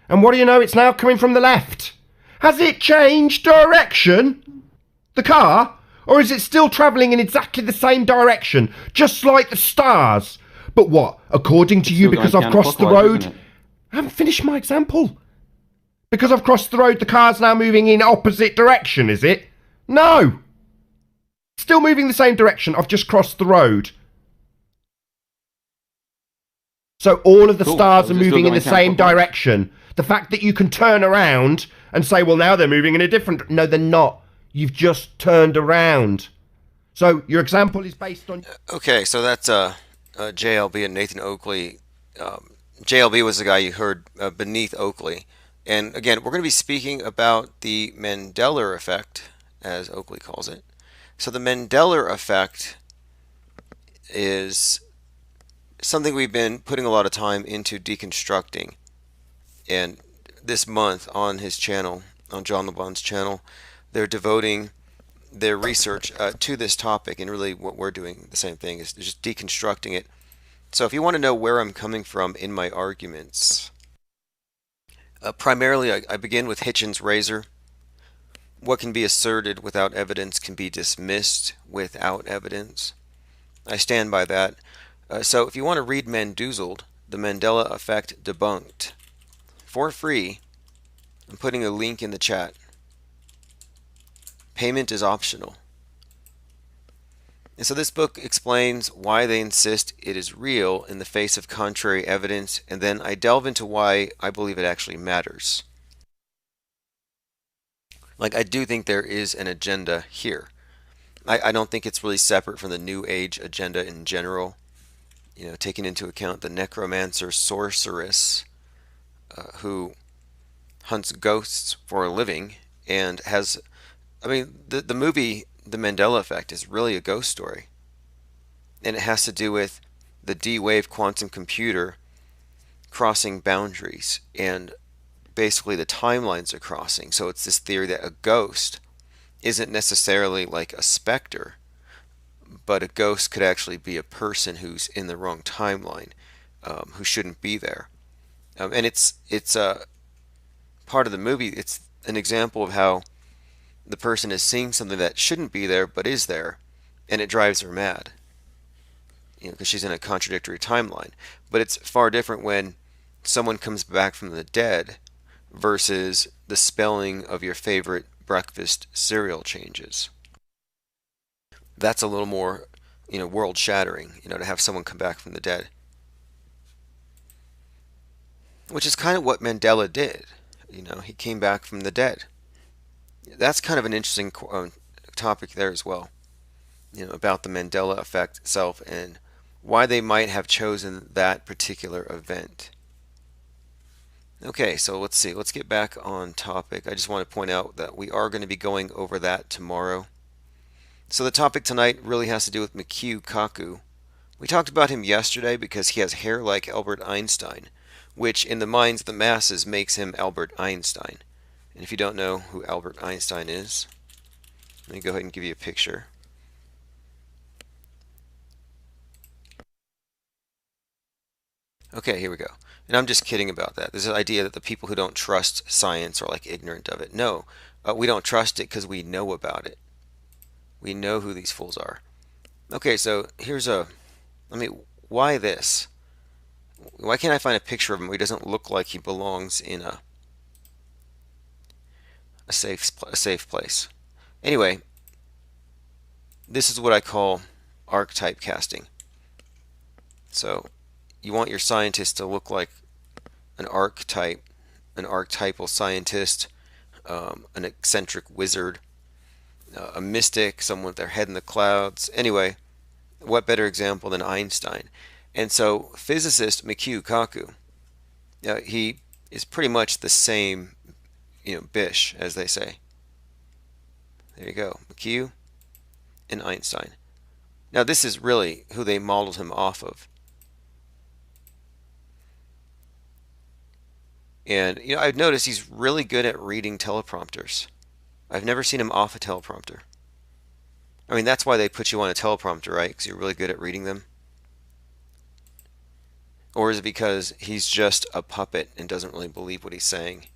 And what do you know? It's now coming from the left. Has it changed direction? The car? Or is it still travelling in exactly the same direction, just like the stars? But what, according to you, because I've crossed the road? I haven't finished my example. Because I've crossed the road, the car's now moving in opposite direction, is it? No! Still moving the same direction, I've just crossed the road. So all of the stars are moving in the same direction. The fact that you can turn around and say, well, now they're moving in a different... No, they're not. You've just turned around. So your example is based on... Okay, so that's JLB and Nathan Oakley. JLB was the guy you heard beneath Oakley. And again, we're going to be speaking about the Mandela effect, as Oakley calls it. So the Mandela effect is something we've been putting a lot of time into deconstructing. And this month on his channel, on John LeBon's channel, they're devoting their research to this topic, and really what we're doing, the same thing, is just deconstructing it. So if you want to know where I'm coming from in my arguments, primarily I begin with Hitchens' razor. What can be asserted without evidence can be dismissed without evidence. I stand by that. So if you want to read Mandoozled, The Mandela Effect Debunked, for free, I'm putting a link in the chat. Payment is optional. And so this book explains why they insist it is real in the face of contrary evidence, and then I delve into why I believe it actually matters. Like, I do think there is an agenda here. I don't think it's really separate from the New Age agenda in general. You know, taking into account the necromancer sorceress who hunts ghosts for a living and has... I mean, the movie The Mandela Effect is really a ghost story. And it has to do with the D-wave quantum computer crossing boundaries, and basically the timelines are crossing. So it's this theory that a ghost isn't necessarily like a specter, but a ghost could actually be a person who's in the wrong timeline, who shouldn't be there. And it's part of the movie. It's an example of how the person is seeing something that shouldn't be there but is there, and it drives her mad, you know, because she's in a contradictory timeline. But it's far different when someone comes back from the dead versus the spelling of your favorite breakfast cereal changes. That's a little more, you know, world shattering, you know, to have someone come back from the dead, which is kind of what Mandela did. You know, he came back from the dead. That's kind of an interesting topic there as well, you know, about the Mandela effect itself and why they might have chosen that particular event. Okay, so let's see. Let's get back on topic. I just want to point out that we are going to be going over that tomorrow. So the topic tonight really has to do with MICHIO Kaku. We talked about him yesterday because he has hair like Albert Einstein, which in the minds of the masses makes him Albert Einstein. And if you don't know who Albert Einstein is, let me go ahead and give you a picture. Okay, here we go. And I'm just kidding about that. There's an idea that the people who don't trust science are like ignorant of it. No, we don't trust it because we know about it. We know who these fools are. Okay, so here's why this? Why can't I find a picture of him where he doesn't look like he belongs in a safe place? Anyway, this is what I call archetype casting. So you want your scientist to look like an archetype, an archetypal scientist, an eccentric wizard, a mystic, someone with their head in the clouds. Anyway, what better example than Einstein? And so physicist MICHIO Kaku, he is pretty much the same, you know, bish, as they say. There you go, MICHIO and Einstein. Now this is really who they modeled him off of. And you know, I've noticed he's really good at reading teleprompters. I've never seen him off a teleprompter. I mean, that's why they put you on a teleprompter, right? Because you're really good at reading them. Or is it because he's just a puppet and doesn't really believe what he's saying?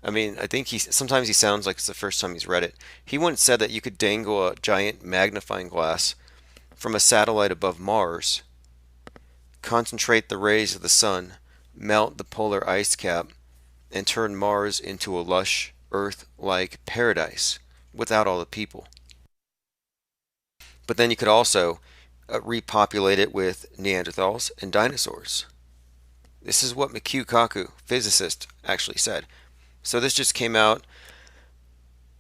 I mean, I think sometimes he sounds like it's the first time he's read it. He once said that you could dangle a giant magnifying glass from a satellite above Mars, concentrate the rays of the sun, melt the polar ice cap, and turn Mars into a lush, Earth-like paradise without all the people. But then you could also repopulate it with Neanderthals and dinosaurs. This is what MICHIO Kaku, physicist, actually said. So this just came out.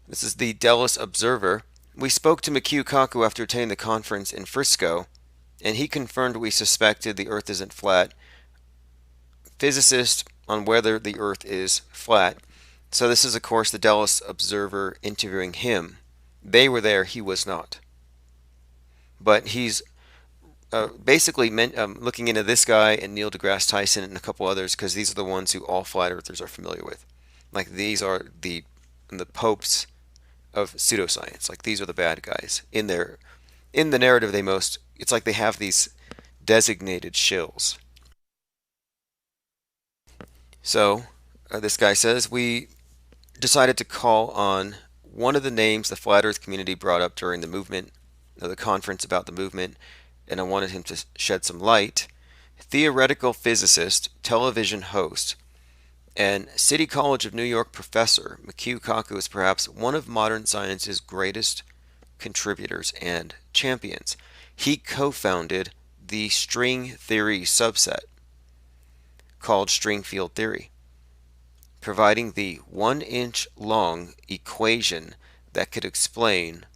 This is the Dallas Observer. We spoke to MICHIO Kaku after attending the conference in Frisco, and he confirmed we suspected the Earth isn't flat. Physicist on whether the Earth is flat. So this is, of course, the Dallas Observer interviewing him. They were there, he was not. But he's basically looking into this guy and Neil deGrasse Tyson and a couple others, because these are the ones who all flat earthers are familiar with. Like, these are the popes of pseudoscience. Like, these are the bad guys in the narrative. It's like they have these designated shills. So this guy says, we decided to call on one of the names the flat earth community brought up during the conference about the movement, and I wanted him to shed some light. Theoretical physicist, television host, and City College of New York professor, MICHIO Kaku is perhaps one of modern science's greatest contributors and champions. He co-founded the string theory subset called string field theory, providing the 1-inch long equation that could explain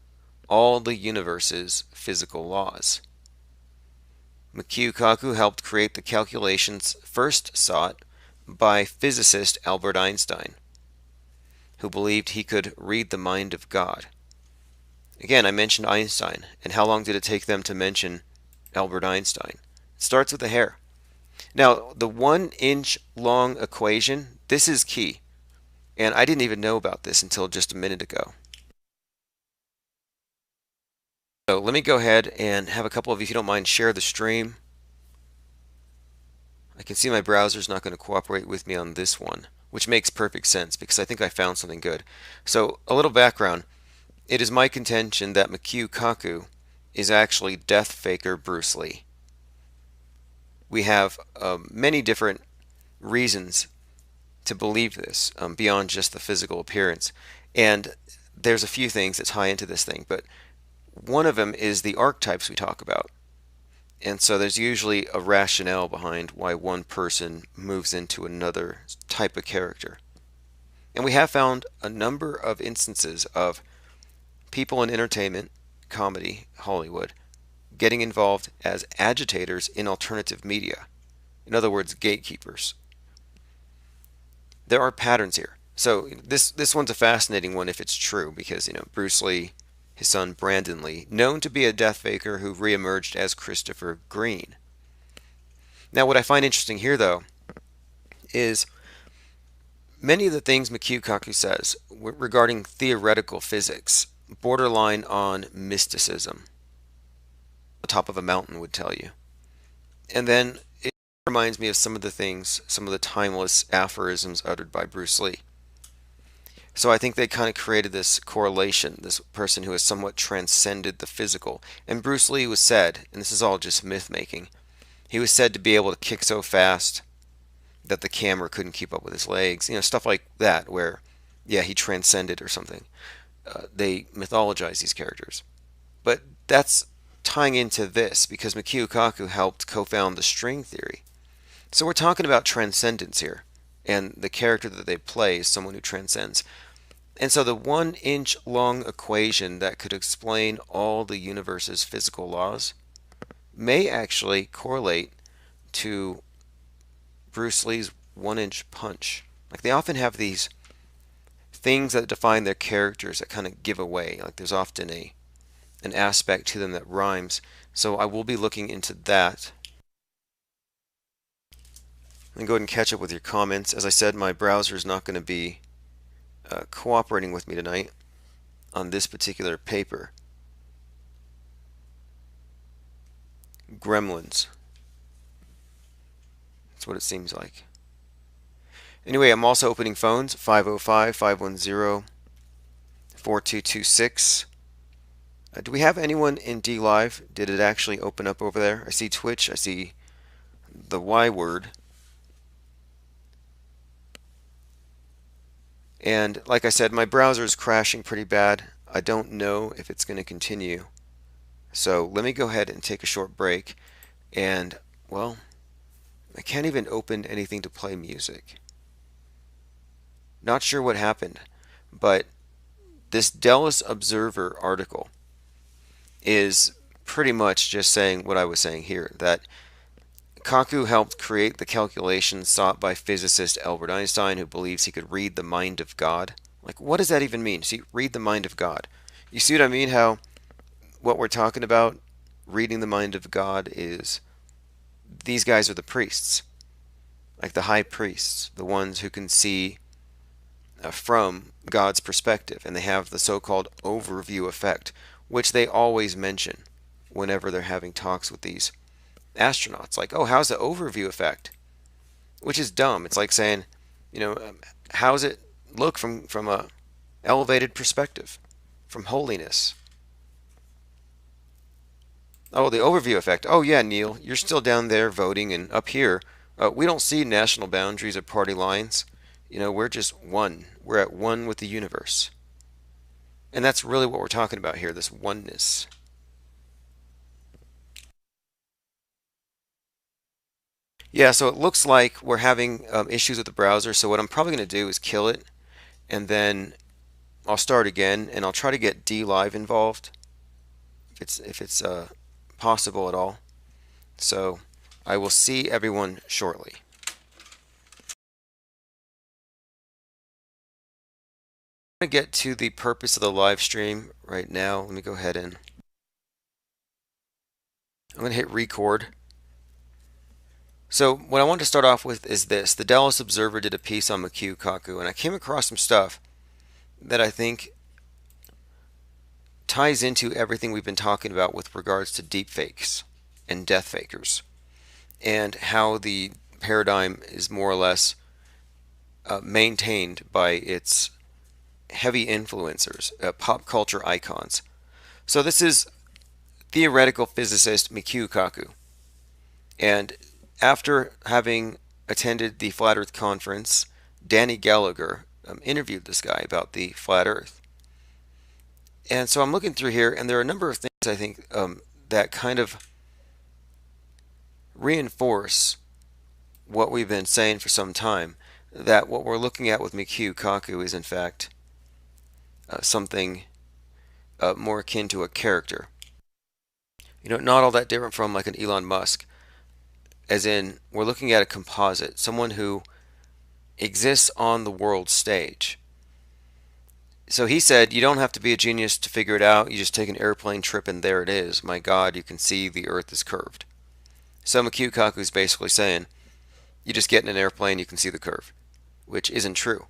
all the universe's physical laws. MICHIO Kaku helped create the calculations first sought by physicist Albert Einstein, who believed he could read the mind of God. Again, I mentioned Einstein, and how long did it take them to mention Albert Einstein? It starts with a hair. Now, the 1-inch long equation, this is key, and I didn't even know about this until just a minute ago. So let me go ahead and have a couple of you, if you don't mind, share the stream. I can see my browser's not going to cooperate with me on this one, which makes perfect sense because I think I found something good. So a little background. It is my contention that MICHIO Kaku is actually Death Faker Bruce Lee. We have many different reasons to believe this beyond just the physical appearance. And there's a few things that tie into this thing, but one of them is the archetypes we talk about. And so there's usually a rationale behind why one person moves into another type of character. And we have found a number of instances of people in entertainment, comedy, Hollywood, getting involved as agitators in alternative media. In other words, gatekeepers. There are patterns here. So this one's a fascinating one if it's true, because Bruce Lee, his son Brandon Lee, known to be a death faker who reemerged as Christopher Green. Now, what I find interesting here, though, is many of the things MICHIO Kaku says regarding theoretical physics borderline on mysticism. The top of a mountain would tell you. And then it reminds me of some of the timeless aphorisms uttered by Bruce Lee. So I think they kind of created this correlation, this person who has somewhat transcended the physical. And Bruce Lee was said, and this is all just myth making, he was said to be able to kick so fast that the camera couldn't keep up with his legs. Stuff like that, where, yeah, he transcended or something. They mythologize these characters. But that's tying into this, because MICHIO Kaku helped co-found the string theory. So we're talking about transcendence here, and the character that they play is someone who transcends. And so the 1-inch long equation that could explain all the universe's physical laws may actually correlate to Bruce Lee's 1-inch punch. Like, they often have these things that define their characters that kind of give away. Like, there's often an aspect to them that rhymes. So I will be looking into that. And go ahead and catch up with your comments. As I said, my browser is not going to be cooperating with me tonight on this particular paper. Gremlins. That's what it seems like. Anyway, I'm also opening phones, 505-510-4226. Do we have anyone in D Live? Did it actually open up over there? I see Twitch. I see the Y word. And like I said, my browser is crashing pretty bad. I don't know if it's going to continue. So let me go ahead and take a short break. And, well, I can't even open anything to play music. Not sure what happened, but this Dallas Observer article is pretty much just saying what I was saying here, that Kaku helped create the calculations sought by physicist Albert Einstein, who believes he could read the mind of God. Like, what does that even mean? See, read the mind of God. You see what I mean? How what we're talking about, reading the mind of God, is these guys are the priests, like the high priests, the ones who can see from God's perspective, and they have the so-called overview effect, which they always mention whenever they're having talks with these astronauts. Like, oh, how's the overview effect? Which is dumb. It's like saying, how's it look from a elevated perspective, from holiness? Oh, the overview effect. Oh, yeah, Neil, you're still down there voting, and up here, we don't see national boundaries or party lines. We're just one. We're at one with the universe. And that's really what we're talking about here, this oneness. Yeah, so it looks like we're having issues with the browser, so what I'm probably going to do is kill it, and then I'll start again, and I'll try to get D Live involved, if it's possible at all. So I will see everyone shortly. I'm going to get to the purpose of the live stream right now. Let me go ahead and I'm going to hit record. So what I want to start off with is this. The Dallas Observer did a piece on MICHIO Kaku, and I came across some stuff that I think ties into everything we've been talking about with regards to deepfakes and death fakers, and how the paradigm is more or less maintained by its heavy influencers, pop culture icons. So this is theoretical physicist MICHIO Kaku, and after having attended the Flat Earth conference, Danny Gallagher interviewed this guy about the Flat Earth. And so I'm looking through here, and there are a number of things I think that kind of reinforce what we've been saying for some time, that what we're looking at with MICHIO Kaku is in fact something more akin to a character. Not all that different from like an Elon Musk, as in we're looking at a composite, someone who exists on the world stage. So he said, you don't have to be a genius to figure it out. You just take an airplane trip and there it is. My God, you can see the Earth is curved. So MICHIO Kaku is basically saying, you just get in an airplane, you can see the curve, which isn't true.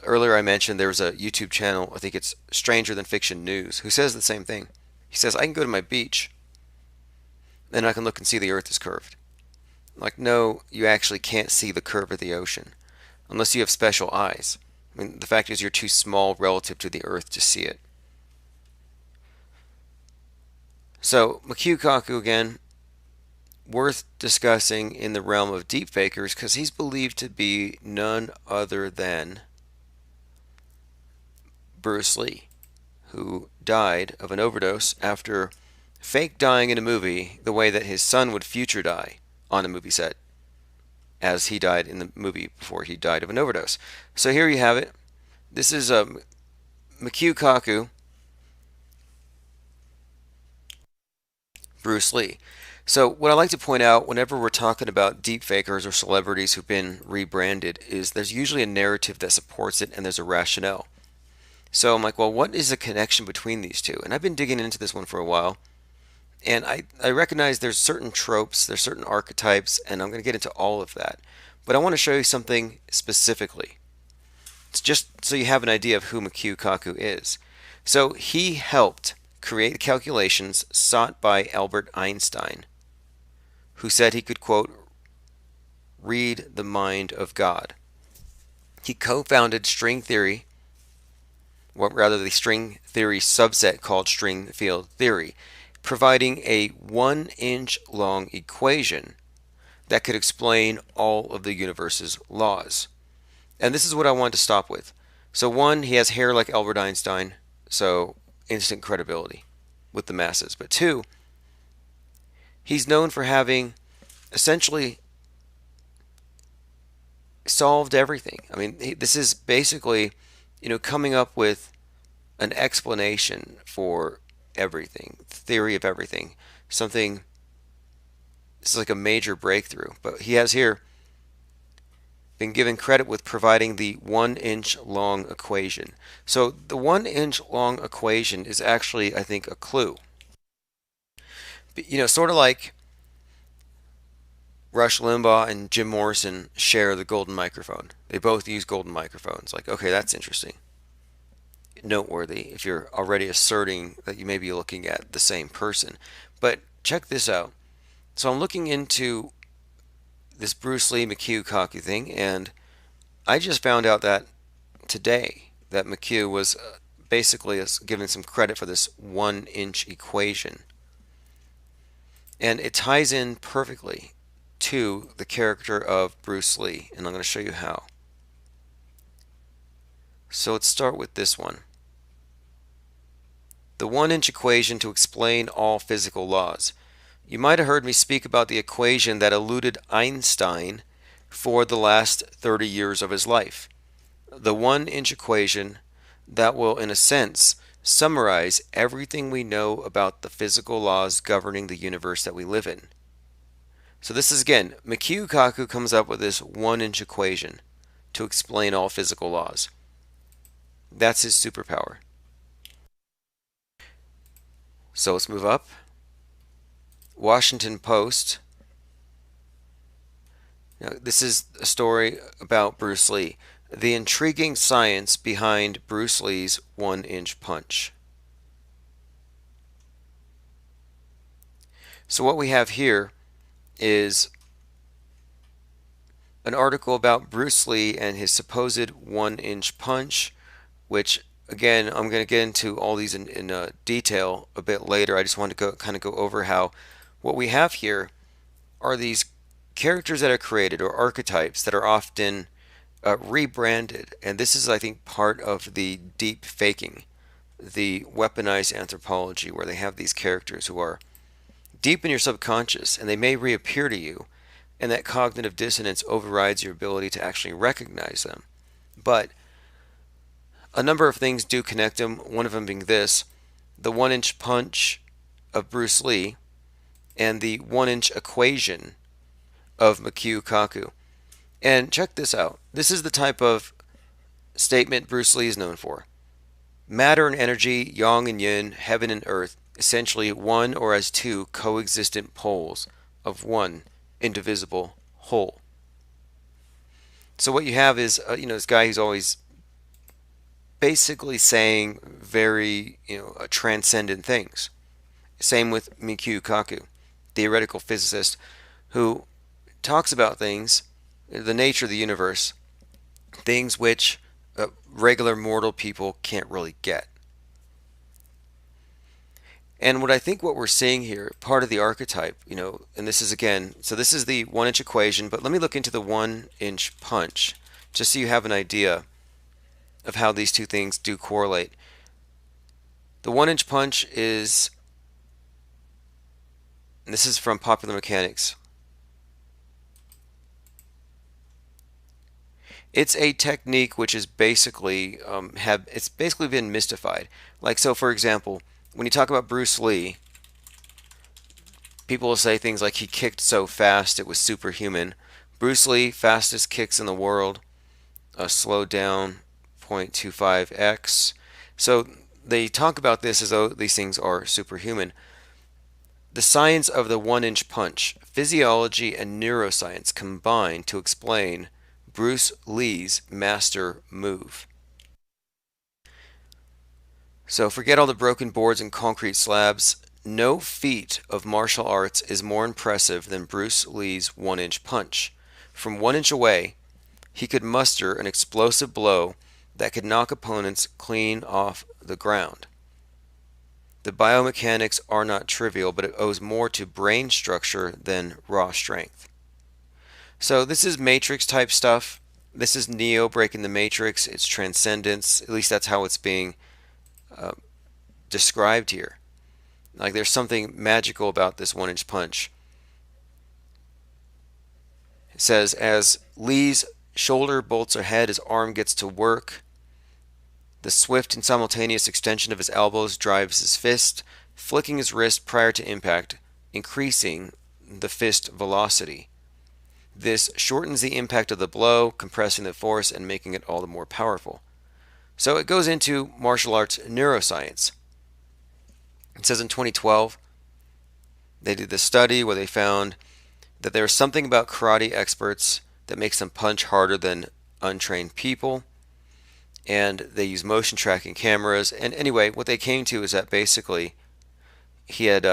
Earlier I mentioned there was a YouTube channel, I think it's Stranger Than Fiction News, who says the same thing. He says, I can go to my beach, and I can look and see the Earth is curved. Like, no, you actually can't see the curve of the ocean, unless you have special eyes. I mean, the fact is you're too small relative to the Earth to see it. So, MICHIO Kaku, again, worth discussing in the realm of deepfakers, because he's believed to be none other than Bruce Lee, who died of an overdose after fake dying in a movie the way that his son would future die on a movie set, as he died in the movie before he died of an overdose. So here you have it. This is MICHIO Kaku, Bruce Lee. So what I like to point out whenever we're talking about deepfakers or celebrities who've been rebranded is there's usually a narrative that supports it and there's a rationale. So I'm like, well, what is the connection between these two? And I've been digging into this one for a while. And I recognize there's certain tropes, there's certain archetypes, and I'm going to get into all of that. But I want to show you something specifically. It's just so you have an idea of who MICHIO Kaku is. So he helped create calculations sought by Albert Einstein, who said he could, quote, read the mind of God. He co-founded string theory, the string theory subset called string field theory, providing a 1-inch long equation that could explain all of the universe's laws. And this is what I wanted to stop with. So one, he has hair like Albert Einstein, so instant credibility with the masses. But two, he's known for having essentially solved everything. I mean, this is basically, coming up with an explanation for everything, theory of everything. This is like a major breakthrough. But he has here been given credit with providing the 1-inch long equation. So the 1-inch long equation is actually, I think, a clue. Sort of like Rush Limbaugh and Jim Morrison share the golden microphone. They both use golden microphones. Like, okay, that's interesting. Noteworthy if you're already asserting that you may be looking at the same person. But check this out. So I'm looking into this Bruce Lee MICHIO KAKU thing, and I just found out that today that MICHIO was basically given some credit for this 1-inch equation. And it ties in perfectly to the character of Bruce Lee, and I'm going to show you how. So let's start with this one. The 1-inch equation to explain all physical laws. You might have heard me speak about the equation that eluded Einstein for the last 30 years of his life. The 1-inch equation that will, in a sense, summarize everything we know about the physical laws governing the universe that we live in. So this is, again, MICHIO KAKU comes up with this 1-inch equation to explain all physical laws. That's his superpower. So let's move up. Washington Post. Now, this is a story about Bruce Lee. The intriguing science behind Bruce Lee's 1-inch punch. So what we have here is an article about Bruce Lee and his supposed 1-inch punch, which, again, I'm going to get into all these in detail a bit later. I just want to kind of go over how what we have here are these characters that are created, or archetypes that are often rebranded. And this is, I think, part of the deep faking, the weaponized anthropology, where they have these characters who are deep in your subconscious, and they may reappear to you, and that cognitive dissonance overrides your ability to actually recognize them. But a number of things do connect them, one of them being this: the 1-inch punch of Bruce Lee and the 1-inch equation of MICHIO KAKU. And check this out. This is the type of statement Bruce Lee is known for. Matter and energy, yang and yin, heaven and earth, essentially one or as two coexistent poles of one indivisible whole. So what you have is, this guy who's always basically saying very, transcendent things. Same with MICHIO KAKU, theoretical physicist who talks about things, the nature of the universe, things which regular mortal people can't really get. And what I think what we're seeing here, part of the archetype, and this is, again, so this is the 1-inch equation, but let me look into the 1-inch punch, just so you have an idea of how these two things do correlate. The 1-inch punch is, and this is from Popular Mechanics. It's a technique which is basically it's basically been mystified. Like, so for example, when you talk about Bruce Lee, people will say things like he kicked so fast it was superhuman. Bruce Lee, fastest kicks in the world, slowed down 0.25x. So they talk about this as though these things are superhuman. The science of the 1-inch punch, physiology and neuroscience combine to explain Bruce Lee's master move. So forget all the broken boards and concrete slabs. No feat of martial arts is more impressive than Bruce Lee's 1-inch punch. from 1 inch away, he could muster an explosive blow that could knock opponents clean off the ground. The biomechanics are not trivial, but it owes more to brain structure than raw strength. So this is Matrix type stuff. This is Neo breaking the Matrix. It's transcendence. At least that's how it's being described here. Like there's something magical about this 1 inch punch. It says, as Lee's shoulder bolts ahead, his arm gets to work. The swift and simultaneous extension of his elbows drives his fist, flicking his wrist prior to impact, increasing the fist velocity. This shortens the impact of the blow, compressing the force and making it all the more powerful. So it goes into martial arts neuroscience. It says in 2012, they did this study where they found that there was something about karate experts that makes them punch harder than untrained people. And they use motion tracking cameras. And anyway, what they came to is that basically he had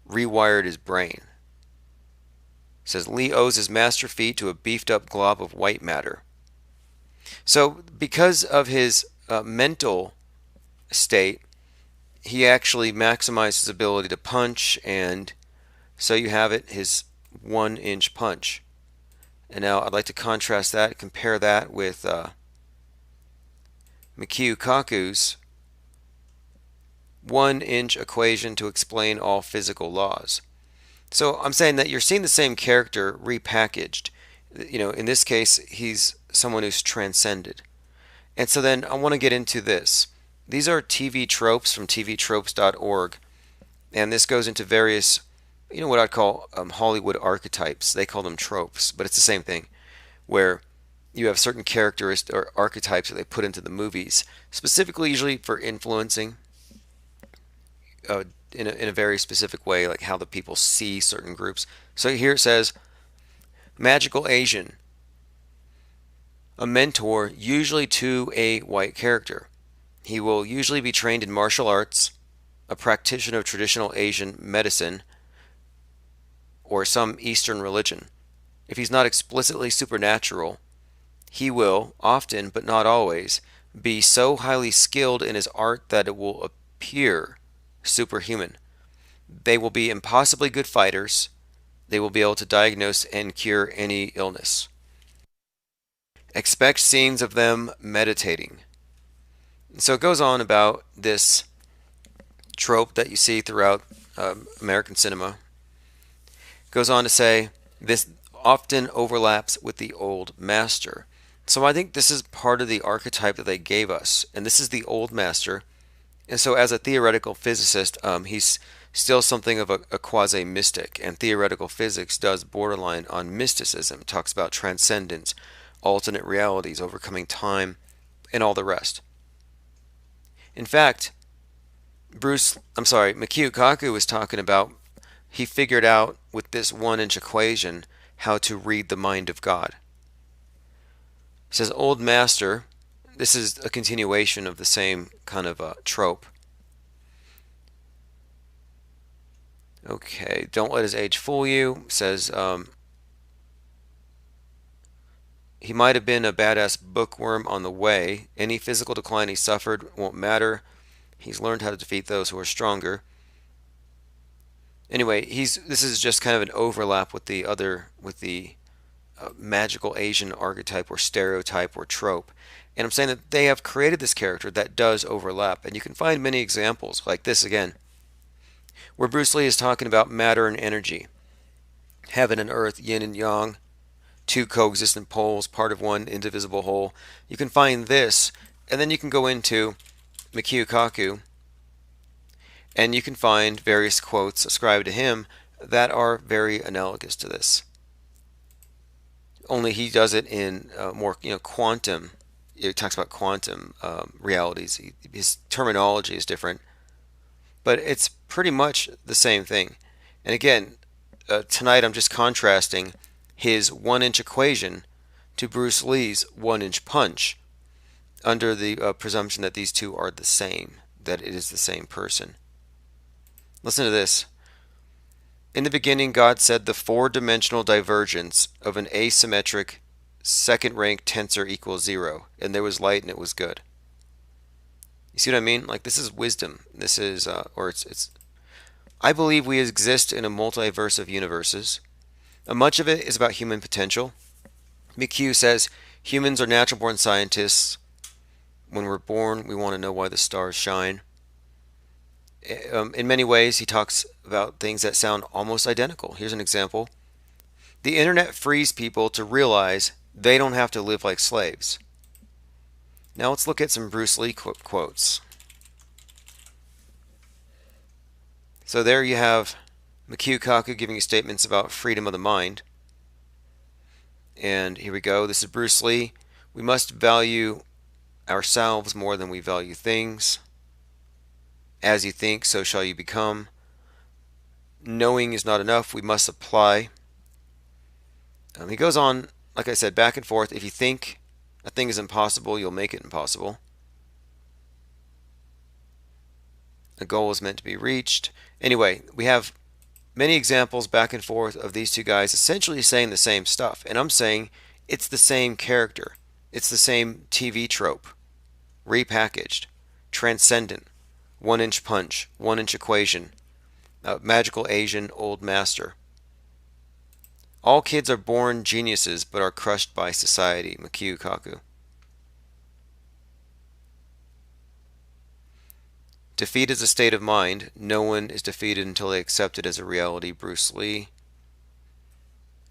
rewired his brain. It says Lee owes his master feat to a beefed up glob of white matter. So because of his mental state, he actually maximized his ability to punch, and so you have it, his 1-inch punch. And now I'd like to contrast that, compare that with MICHIO KAKU'S 1-inch equation to explain all physical laws. So I'm saying that you're seeing the same character repackaged. You know, in this case, he's someone who's transcended. And so then I want to get into this. These are TV tropes from tvtropes.org. And this goes into various, what I'd call Hollywood archetypes. They call them tropes, but it's the same thing, where you have certain characteristics or archetypes that they put into the movies, specifically usually for influencing in a very specific way, like how the people see certain groups. So here it says, magical Asian, a mentor usually to a white character. He will usually be trained in martial arts, a practitioner of traditional Asian medicine, or some Eastern religion. If he's not explicitly supernatural, he will, often but not always, be so highly skilled in his art that it will appear superhuman. They will be impossibly good fighters. They will be able to diagnose and cure any illness. Expect scenes of them meditating. So it goes on about this trope that you see throughout American cinema. It goes on to say, this often overlaps with the old master. So I think this is part of the archetype that they gave us. And this is the old master. And so as a theoretical physicist, he's still something of a quasi-mystic. And theoretical physics does borderline on mysticism. It talks about transcendence, alternate realities, overcoming time, and all the rest. In fact, MICHIO Kaku was talking about, he figured out with this 1-inch equation how to read the mind of God. He says, old master, this is a continuation of the same kind of trope. Okay, don't let his age fool you. Says, he might have been a badass bookworm on the way. Any physical decline he suffered won't matter. He's learned how to defeat those who are stronger. Anyway, this is just kind of an overlap with the magical Asian archetype or stereotype or trope. And I'm saying that they have created this character that does overlap. And you can find many examples like this again, where Bruce Lee is talking about matter and energy, heaven and earth, yin and yang, two coexistent poles, part of one indivisible whole. You can find this, and then you can go into MICHIO Kaku, and you can find various quotes ascribed to him that are very analogous to this. Only he does it in more, quantum. He talks about quantum realities. His terminology is different, but it's pretty much the same thing. And again, tonight I'm just contrasting his 1-inch equation to Bruce Lee's 1-inch punch, under the presumption that these two are the same, that it is the same person. Listen to this. In the beginning, God said the four-dimensional divergence of an asymmetric second-rank tensor equals 0, and there was light and it was good. You see what I mean? Like, this is wisdom. This is, I believe we exist in a multiverse of universes. Much of it is about human potential. MICHIO says humans are natural-born scientists. When we're born, we want to know why the stars shine. In many ways, he talks about things that sound almost identical. Here's an example. The internet frees people to realize they don't have to live like slaves. Now let's look at some Bruce Lee quotes. So there you have MICHIO Kaku giving you statements about freedom of the mind. And here we go. This is Bruce Lee. We must value ourselves more than we value things. As you think, so shall you become. Knowing is not enough. We must apply. He goes on, like I said, back and forth. If you think a thing is impossible, you'll make it impossible. A goal is meant to be reached. Anyway, we have many examples back and forth of these two guys essentially saying the same stuff. And I'm saying it's the same character. It's the same TV trope. Repackaged. Transcendent. 1-inch punch. 1-inch equation. Magical Asian old master. All kids are born geniuses but are crushed by society. MICHIO Kaku. Defeat is a state of mind. No one is defeated until they accept it as a reality. Bruce Lee.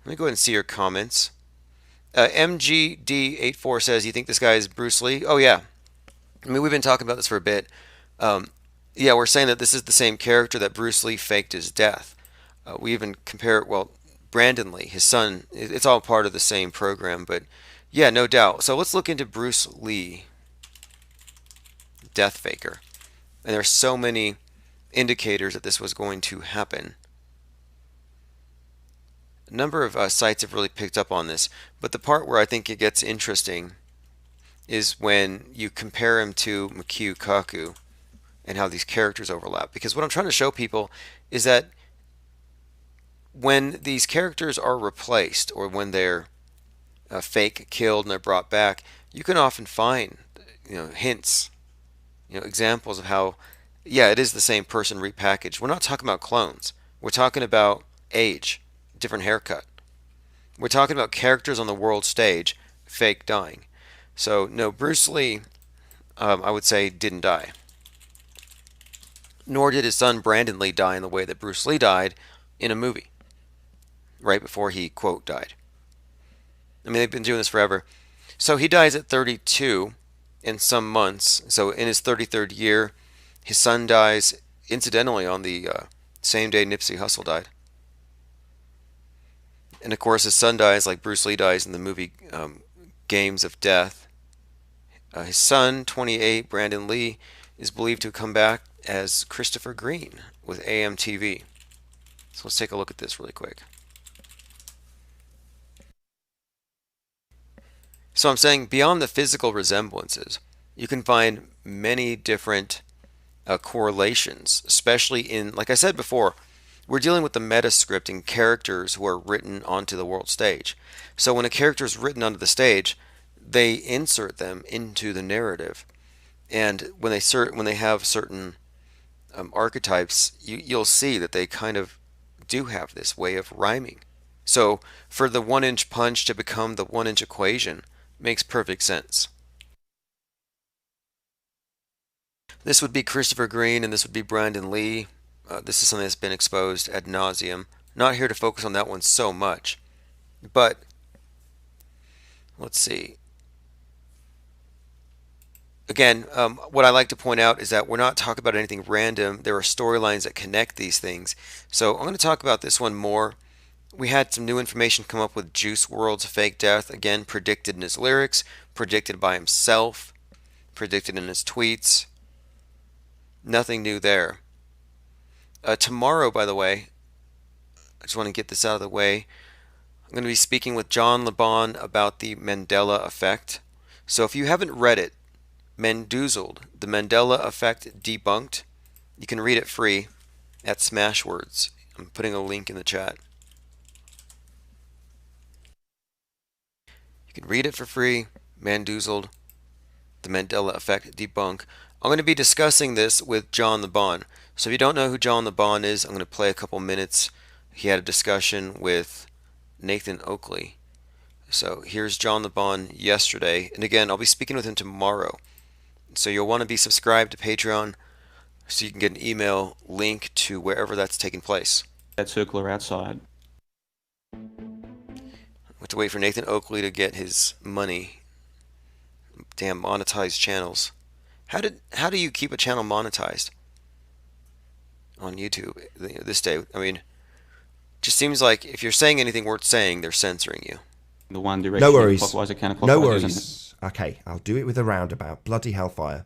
Let me go ahead and see your comments. MGD84 says, you think this guy is Bruce Lee? Oh, yeah. I mean, we've been talking about this for a bit. Yeah, we're saying that this is the same character that Bruce Lee faked his death. We even compare it, well, Brandon Lee, his son, it's all part of the same program, but yeah, no doubt. So let's look into Bruce Lee, death faker. And there are so many indicators that this was going to happen. A number of sites have really picked up on this, but the part where I think it gets interesting is when you compare him to MICHIO Kaku and how these characters overlap. Because what I'm trying to show people is that when these characters are replaced or when they're fake killed and they're brought back, you can often find hints, examples of how, yeah, it is the same person repackaged. We're not talking about clones. We're talking about age, different haircut. We're talking about characters on the world stage, fake dying. So, no, Bruce Lee, I would say, didn't die. Nor did his son Brandon Lee die in the way that Bruce Lee died in a movie, right before he, quote, died. I mean, they've been doing this forever. So he dies at 32 in some months. So in his 33rd year, his son dies, incidentally, on the same day Nipsey Hussle died. And of course, his son dies like Bruce Lee dies in the movie Games of Death. His son, 28, Brandon Lee, is believed to come back as Christopher Green with AMTV. So let's take a look at this really quick. So I'm saying beyond the physical resemblances, you can find many different correlations, especially in, like I said before, we're dealing with the meta script and characters who are written onto the world stage. So when a character is written onto the stage, they insert them into the narrative. And when they have certain archetypes, you'll see that they kind of do have this way of rhyming. So for the 1-inch punch to become the 1-inch equation makes perfect sense. This would be Christopher Green and this would be Brandon Lee. This is something that's been exposed ad nauseum. Not here to focus on that one so much. But let's see. Again, what I like to point out is that we're not talking about anything random. There are storylines that connect these things. So I'm going to talk about this one more. We had some new information come up with Juice WRLD's fake death. Again, predicted in his lyrics, predicted by himself, predicted in his tweets. Nothing new there. Tomorrow, by the way, I just want to get this out of the way. I'm going to be speaking with John LeBon about the Mandela effect. So if you haven't read it, Mendoozled, the Mandela Effect Debunked, you can read it free at Smashwords. I'm putting a link in the chat. You can read it for free. Mandoozled, The Mandela Effect Debunked. I'm going to be discussing this with John the Bon. So if you don't know who John the Bon is, I'm going to play a couple minutes. He had a discussion with Nathan Oakley. So here's John the Bon yesterday. And again, I'll be speaking with him tomorrow. So you'll want to be subscribed to Patreon so you can get an email link to wherever that's taking place. That circular outside. We have to wait for Nathan Oakley to get his money. Damn monetized channels. How do you keep a channel monetized on YouTube this day? I mean, just seems like if you're saying anything worth saying, they're censoring you. The one direction. No worries. Clockwise or counterclockwise. No worries. Okay, I'll do it with a roundabout. Bloody hellfire.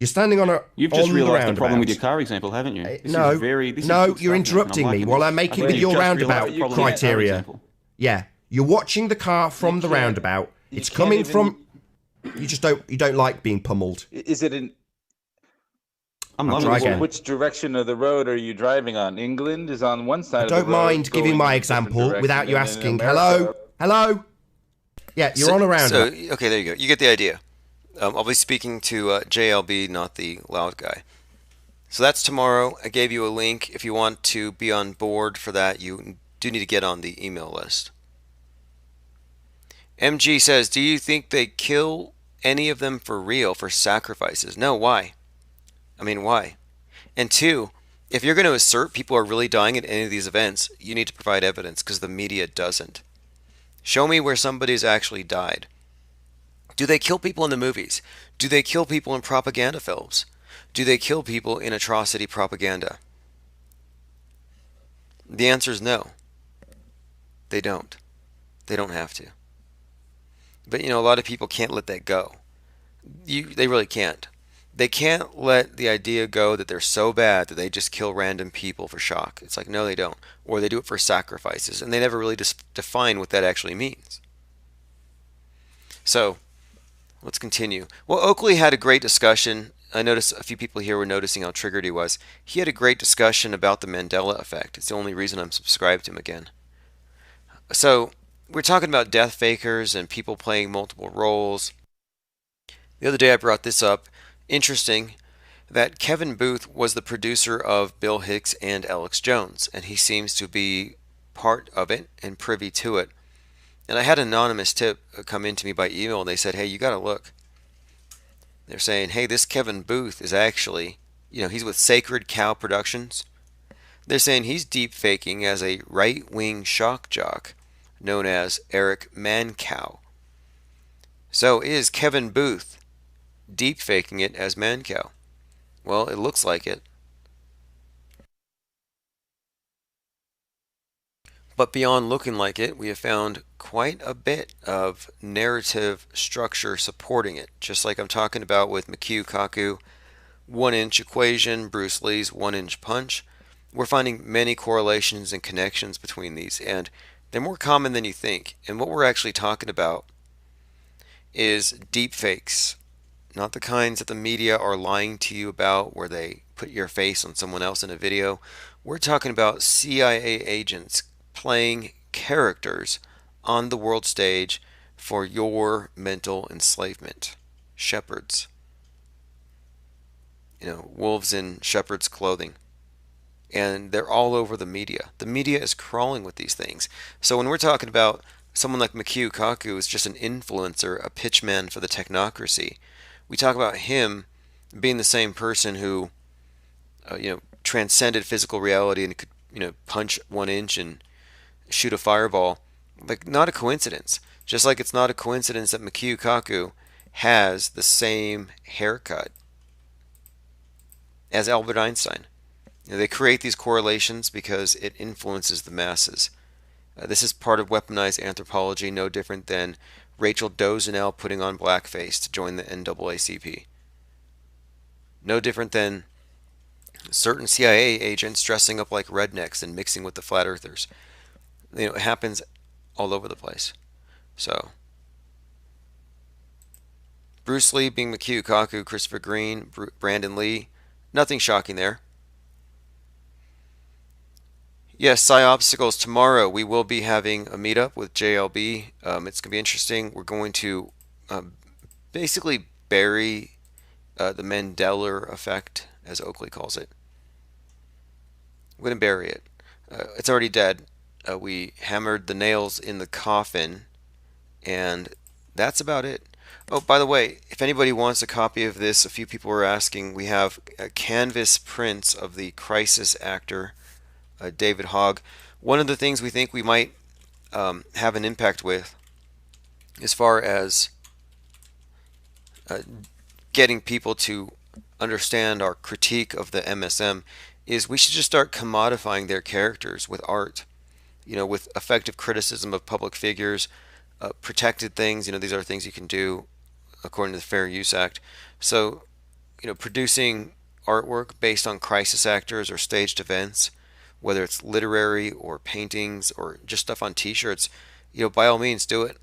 You're standing on a. You've just realised the roundabout. problem with your car example, haven't you? No, you're you're interrupting me while I'm making with your roundabout criteria. Yeah, you're watching the car from the roundabout. It's coming from. You just don't like being pummeled. Is it in? I'm not try again. Which direction of the road are you driving on? England is on one side. I don't mind giving my example without you asking. Hello. Yeah, you're on a roundabout. So, okay, there you go. You get the idea. I'll be speaking to JLB, not the loud guy. So that's tomorrow. I gave you a link. If you want to be on board for that, you do need to get on the email list. MG says, do you think they kill any of them for real, for sacrifices? No, why? I mean, why? And two, if you're going to assert people are really dying at any of these events, you need to provide evidence because the media doesn't. Show me where somebody's actually died. Do they kill people in the movies? Do they kill people in propaganda films? Do they kill people in atrocity propaganda? The answer is no. They don't. They don't have to. But, you know, a lot of people can't let that go. They really can't. They can't let the idea go that they're so bad that they just kill random people for shock. It's like, no, they don't. Or they do it for sacrifices. And they never really define what that actually means. So, let's continue. Well, Oakley had a great discussion. I noticed a few people here were noticing how triggered he was. He had a great discussion about the Mandela effect. It's the only reason I'm subscribed to him again. So, we're talking about death fakers and people playing multiple roles. The other day I brought this up. Interesting that Kevin Booth was the producer of Bill Hicks and Alex Jones, and he seems to be part of it and privy to it. And I had an anonymous tip come into me by email, and they said, hey, you got to look. They're saying, hey, this Kevin Booth is actually, he's with Sacred Cow Productions. They're saying he's deep faking as a right-wing shock jock known as Eric Mancow. So is Kevin Booth deep faking it as Mancow? Well, it looks like it. But beyond looking like it, we have found quite a bit of narrative structure supporting it. Just like I'm talking about with MICHIO, KAKU, 1-inch equation, Bruce Lee's 1-inch punch. We're finding many correlations and connections between these, and they're more common than you think. And what we're actually talking about is deep fakes. Not the kinds that the media are lying to you about where they put your face on someone else in a video. We're talking about CIA agents playing characters on the world stage for your mental enslavement. Shepherds. Wolves in shepherd's clothing. And they're all over the media. The media is crawling with these things. So when we're talking about someone like MICHIO KAKU is just an influencer, a pitchman for the technocracy, we talk about him being the same person who, transcended physical reality and could, punch 1 inch and shoot a fireball. Like, not a coincidence. Just like it's not a coincidence that MICHIO KAKU has the same haircut as Albert Einstein. They create these correlations because it influences the masses. This is part of weaponized anthropology, no different than Rachel Dozenel putting on blackface to join the NAACP. No different than certain CIA agents dressing up like rednecks and mixing with the flat earthers. It happens all over the place. So, Bruce Lee being MICHIO KAKU, Christopher Green, Brandon Lee, nothing shocking there. Yes, Psy-Obstacles. Tomorrow we will be having a meetup with JLB. It's going to be interesting. We're going to basically bury the Mandela effect, as Oakley calls it. We're going to bury it. It's already dead. We hammered the nails in the coffin, and that's about it. Oh, by the way, if anybody wants a copy of this, a few people were asking, we have canvas prints of the crisis actor, David Hogg. One of the things we think we might have an impact with, as far as getting people to understand our critique of the MSM, is we should just start commodifying their characters with art. With effective criticism of public figures, protected things. These are things you can do according to the Fair Use Act. So, producing artwork based on crisis actors or staged events, whether it's literary or paintings or just stuff on t-shirts, by all means do it.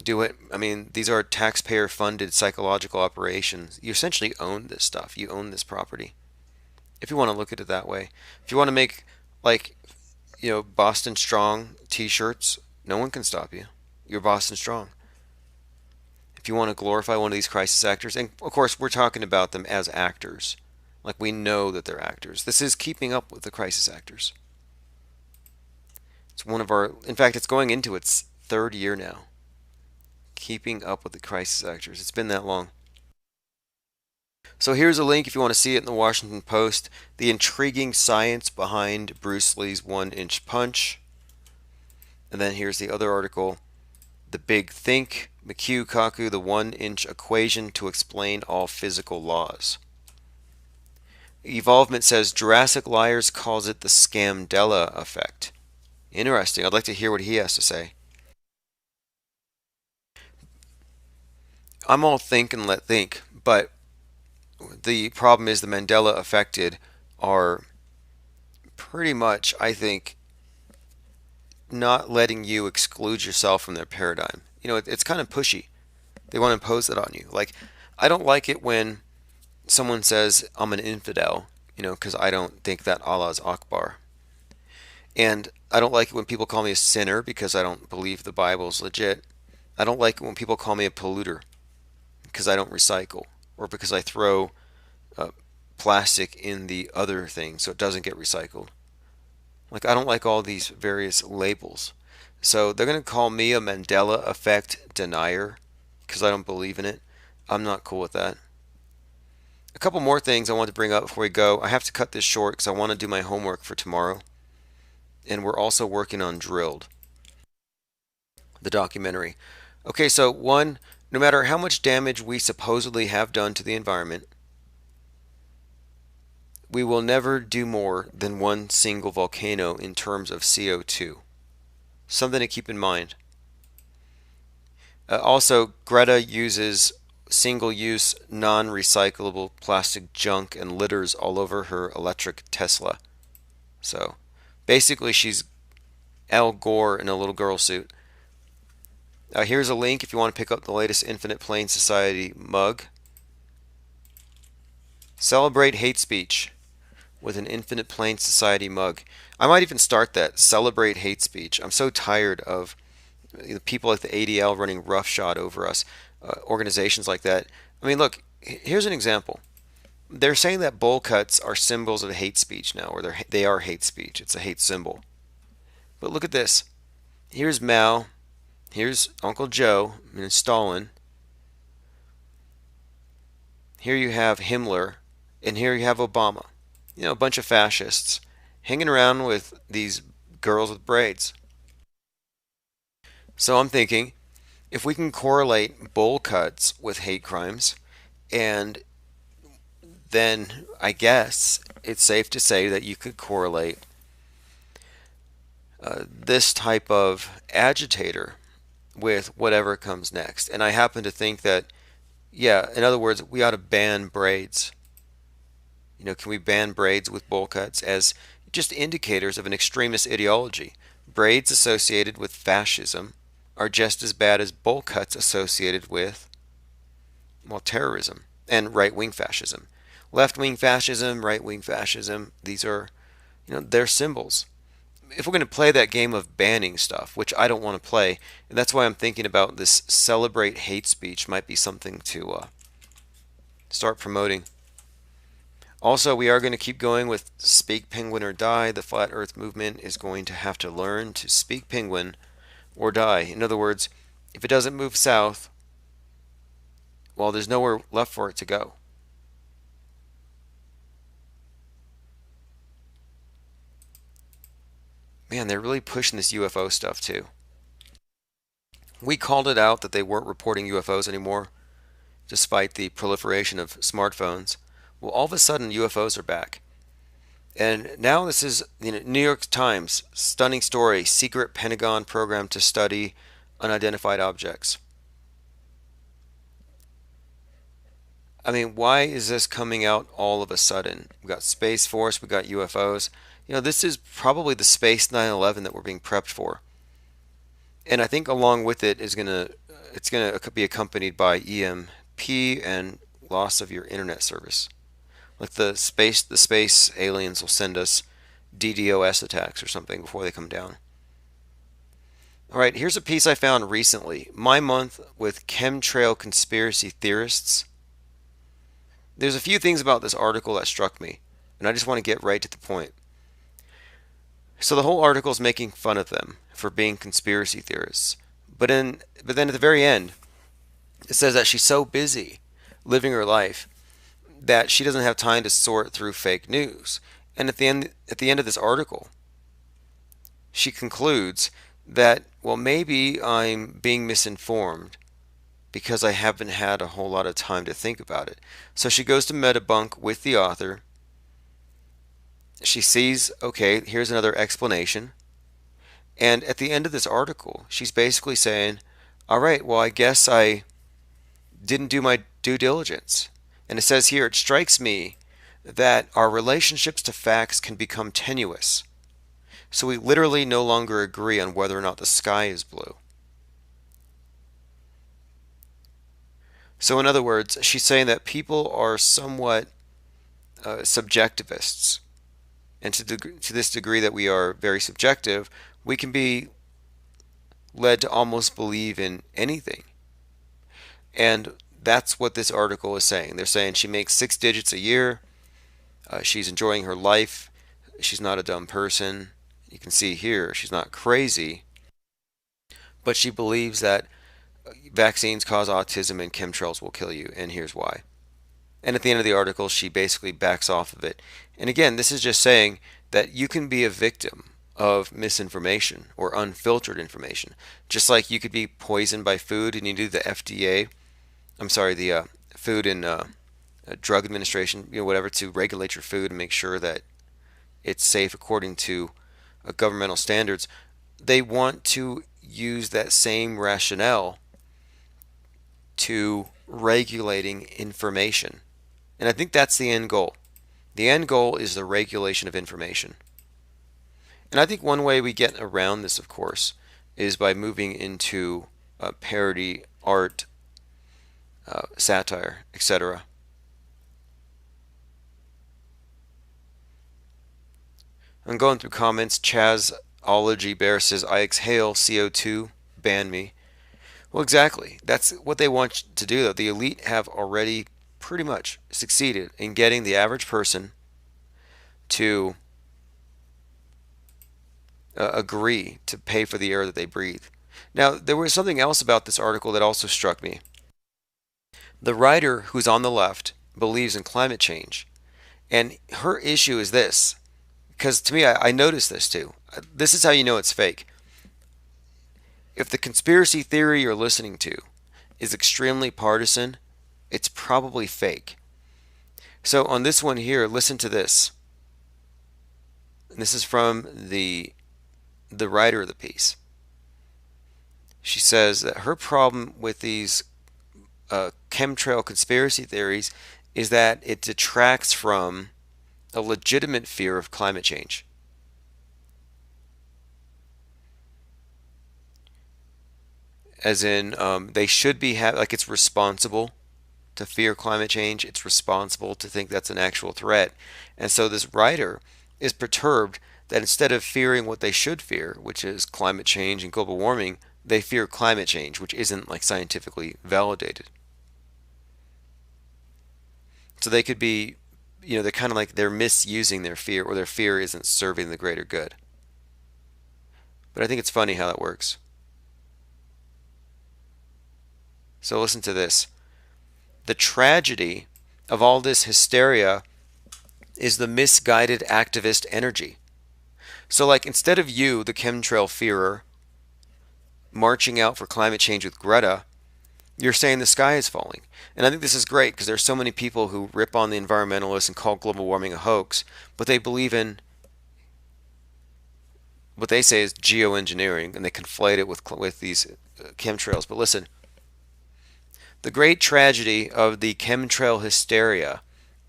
Do it. I mean, these are taxpayer funded psychological operations. You essentially own this stuff. You own this property. If you want to look at it that way. If you want to make like Boston Strong t-shirts, no one can stop you. You're Boston Strong. If you want to glorify one of these crisis actors, and of course we're talking about them as actors, like we know that they're actors. This is keeping up with the crisis actors. It's one of our, in fact, it's going into its third year now. Keeping up with the crisis actors. It's been that long. So here's a link if you want to see it in the Washington Post. The intriguing science behind Bruce Lee's 1-inch punch. And then here's the other article. The Big Think, MICHIO KAKU, the 1-inch equation to explain all physical laws. Evolvement says Jurassic Liars calls it the Scamdella effect. Interesting. I'd like to hear what he has to say. I'm all think and let think, but the problem is the Mandela affected are pretty much, I think, not letting you exclude yourself from their paradigm. It's kind of pushy. They want to impose it on you. Like, I don't like it when someone says I'm an infidel, because I don't think that Allah's Akbar. And I don't like it when people call me a sinner because I don't believe the Bible's legit. I don't like it when people call me a polluter because I don't recycle, or because I throw plastic in the other thing so it doesn't get recycled. Like, I don't like all these various labels. So they're going to call me a Mandela effect denier because I don't believe in it. I'm not cool with that. A couple more things I want to bring up before we go. I have to cut this short because I want to do my homework for tomorrow. And we're also working on Drilled, the documentary. Okay, so one, no matter how much damage we supposedly have done to the environment, we will never do more than one single volcano in terms of CO2. Something to keep in mind. Also, Greta uses single-use, non-recyclable plastic junk and litters all over her electric Tesla. So, basically, she's Al Gore in a little girl suit. Here's a link if you want to pick up the latest Infinite Plane Society mug. Celebrate hate speech with an Infinite Plane Society mug. I might even start that. Celebrate hate speech. I'm so tired of people like the ADL running roughshod over us, organizations like that. I mean, look, here's an example. They're saying that bowl cuts are symbols of hate speech now, or they are hate speech. It's a hate symbol. But look at this. Here's Mao. Here's Uncle Joe and Stalin. Here you have Himmler, and here you have Obama. A bunch of fascists hanging around with these girls with braids. So I'm thinking, if we can correlate bowl cuts with hate crimes, and then I guess it's safe to say that you could correlate this type of agitator with whatever comes next. And I happen to think that, yeah, in other words, we ought to ban braids. Can we ban braids with bowl cuts as just indicators of an extremist ideology? Braids associated with fascism are just as bad as bowl cuts associated with, well, terrorism and right-wing fascism. Left-wing fascism, right-wing fascism, these are, they're symbols. if we're going to play that game of banning stuff, which I don't want to play, and that's why I'm thinking about this celebrate hate speech might be something to start promoting. Also, we are going to keep going with Speak Penguin or Die. The Flat Earth movement is going to have to learn to speak penguin or die. In other words, if it doesn't move south, well, there's nowhere left for it to go. Man, they're really pushing this UFO stuff too. We called it out that they weren't reporting UFOs anymore, despite the proliferation of smartphones. Well, all of a sudden, UFOs are back. And now this is, New York Times, stunning story, secret Pentagon program to study unidentified objects. I mean, why is this coming out all of a sudden? We got Space Force, we got UFOs. This is probably the space 9/11 that we're being prepped for. And I think along with it it's gonna be accompanied by EMP and loss of your internet service. Like the space aliens will send us DDoS attacks or something before they come down. All right, here's a piece I found recently. My month with chemtrail conspiracy theorists. There's a few things about this article that struck me, and I just want to get right to the point. So the whole article is making fun of them for being conspiracy theorists. But then at the very end, it says that she's so busy living her life that she doesn't have time to sort through fake news. And at the end of this article, she concludes that, well, maybe I'm being misinformed because I haven't had a whole lot of time to think about it. So she goes to Metabunk with the author. She sees, okay, here's another explanation. And at the end of this article, she's basically saying, all right, well, I guess I didn't do my due diligence. And it says here, it strikes me that our relationships to facts can become tenuous. So we literally no longer agree on whether or not the sky is blue. So in other words, she's saying that people are somewhat subjectivists. And to this degree that we are very subjective, we can be led to almost believe in anything. And that's what this article is saying. They're saying she makes 6 digits a year. She's enjoying her life. She's not a dumb person. You can see here, she's not crazy. But she believes that vaccines cause autism and chemtrails will kill you, and here's why. And at the end of the article, she basically backs off of it. And again, this is just saying that you can be a victim of misinformation or unfiltered information. Just like you could be poisoned by food and you do the FDA, the Food and Drug Administration, whatever, to regulate your food and make sure that it's safe according to governmental standards. They want to use that same rationale to regulating information. And I think that's the end goal. The end goal is the regulation of information. And I think one way we get around this, of course, is by moving into parody, art, satire, etc. I'm going through comments. Chazology Bear says, I exhale CO2, ban me. Well, exactly. That's what they want to do, though. The elite have already pretty much succeeded in getting the average person to agree to pay for the air that they breathe. Now, there was something else about this article that also struck me. The writer, who's on the left, believes in climate change. And her issue is this, because to me, I noticed this too. This is how you know it's fake. If the conspiracy theory you're listening to is extremely partisan, it's probably fake. So on this one here, listen to this. And this is from the writer of the piece. She says that her problem with these chemtrail conspiracy theories is that it detracts from a legitimate fear of climate change. As in, they should be like it's responsible to fear climate change. It's responsible to think that's an actual threat. And so this writer is perturbed that instead of fearing what they should fear, which is climate change and global warming, they fear climate change, which isn't like scientifically validated. So they could be, they're kind of like they're misusing their fear, or their fear isn't serving the greater good. But I think it's funny how that works. So listen to this. The tragedy of all this hysteria is the misguided activist energy. So like instead of you, the chemtrail fearer, marching out for climate change with Greta, you're saying the sky is falling. And I think this is great because there's so many people who rip on the environmentalists and call global warming a hoax, but they believe in what they say is geoengineering, and they conflate it with these chemtrails. But listen, the great tragedy of the chemtrail hysteria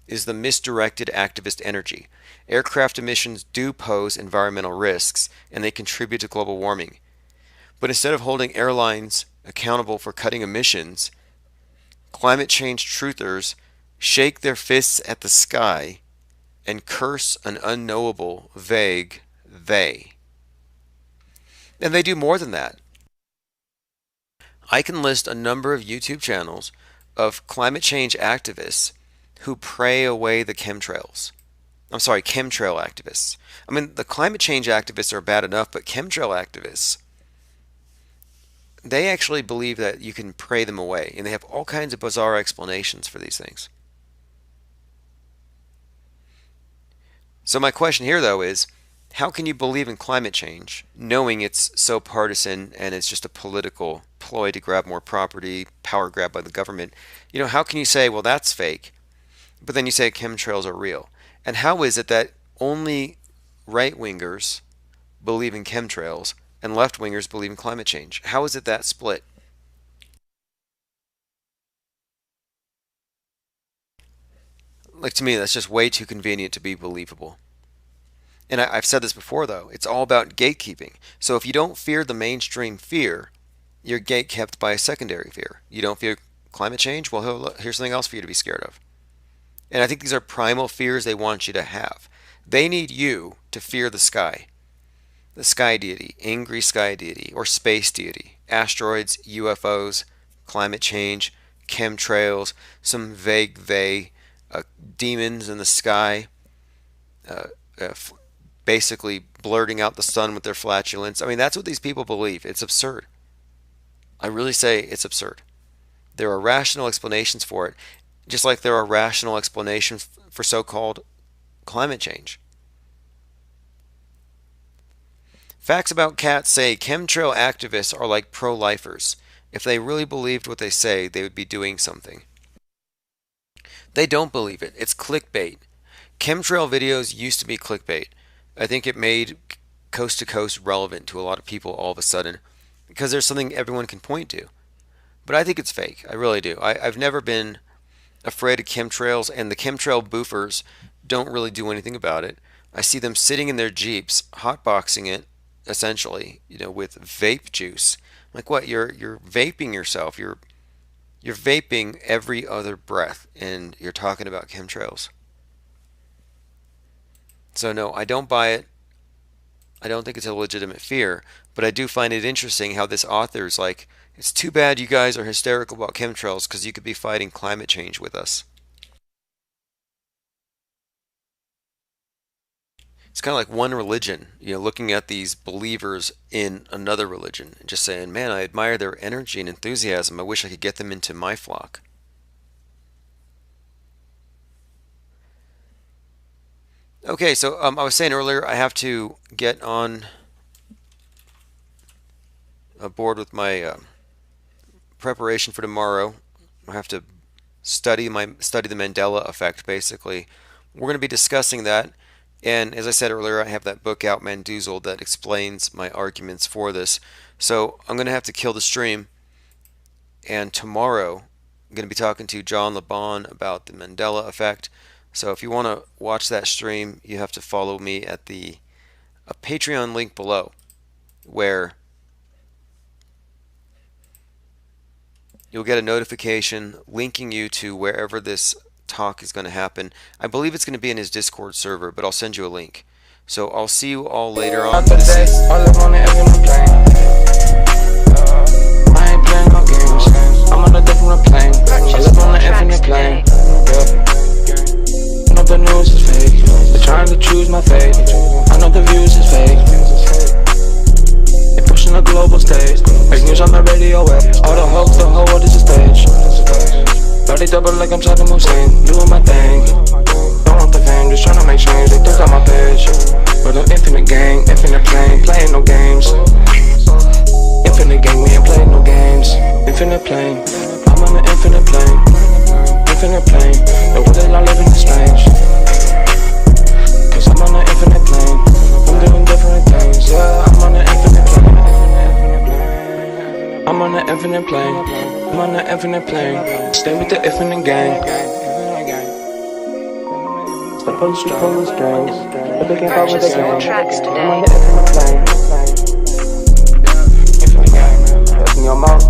is the misdirected activist energy. Aircraft emissions do pose environmental risks, and they contribute to global warming. But instead of holding airlines accountable for cutting emissions, climate change truthers shake their fists at the sky and curse an unknowable, vague they. And they do more than that. I can list a number of YouTube channels of climate change activists who pray away the chemtrails. I'm sorry, chemtrail activists. I mean, the climate change activists are bad enough, but chemtrail activists, they actually believe that you can pray them away, and they have all kinds of bizarre explanations for these things. So my question here, though, is how can you believe in climate change knowing it's so partisan and it's just a political ploy to grab more property, power grab by the government? How can you say, well, that's fake, but then you say chemtrails are real? And how is it that only right-wingers believe in chemtrails and left-wingers believe in climate change? How is it that split? Like, to me, that's just way too convenient to be believable. And I've said this before, though, it's all about gatekeeping. So if you don't fear the mainstream fear, you're gatekept by a secondary fear. You don't fear climate change? Well, here's something else for you to be scared of. And I think these are primal fears they want you to have. They need you to fear the sky deity, angry sky deity, or space deity, asteroids, UFOs, climate change, chemtrails, some vague they, demons in the sky, basically blurting out the sun with their flatulence. I mean, that's what these people believe. It's absurd. I really say it's absurd. There are rational explanations for it, just like there are rational explanations for so-called climate change. Facts about cats say chemtrail activists are like pro-lifers. If they really believed what they say, they would be doing something. They don't believe it. It's clickbait. Chemtrail videos used to be clickbait. I think it made Coast to Coast relevant to a lot of people all of a sudden because there's something everyone can point to. But I think it's fake. I really do. I've never been afraid of chemtrails, and the chemtrail boofers don't really do anything about it. I see them sitting in their Jeeps, hotboxing it, essentially, with vape juice. Like what? You're vaping yourself. You're vaping every other breath, and you're talking about chemtrails. So no, I don't buy it. I don't think it's a legitimate fear, but I do find it interesting how this author is like, it's too bad you guys are hysterical about chemtrails because you could be fighting climate change with us. It's kind of like one religion, looking at these believers in another religion and just saying, man, I admire their energy and enthusiasm. I wish I could get them into my flock. Okay, so I was saying earlier, I have to get on board with my preparation for tomorrow. I have to study the Mandela effect, basically. We're going to be discussing that, and as I said earlier, I have that book out, Mandoozled, that explains my arguments for this. So I'm going to have to kill the stream, and tomorrow I'm going to be talking to John LeBon about the Mandela effect. So if you want to watch that stream, you have to follow me at a Patreon link below, where you'll get a notification linking you to wherever this talk is going to happen. I believe it's going to be in his Discord server, but I'll send you a link. So I'll see you all later on. I live on the infinite plane. I ain't playing no games. I'm on a different plane. I live on the infinite plane. I know the news is fake. They're trying to choose my fate. I know the views is fake. They're pushing the global stage. Fake news on the radio wave. All the hoax, the whole world is a stage. Body double like I'm Saddam Hussein. Doing my thing. Don't want the fame, just trying to make change. They took out my page. But I'm infinite gang, infinite plane. Playing no games. Infinite gang, we ain't playing no games. Infinite plane. I'm on an infinite plane. Infinite plane. The world that I live in is strange. Cause I'm on an infinite plane. I'm doing different things. Yeah, I'm on an infinite plane. I'm on an infinite plane. I'm on an infinite plane. Stay with the infinite gang. Step on the strings. But they can't cover the gang. I'm on the infinite plane. Infinite gang. Open your mouth.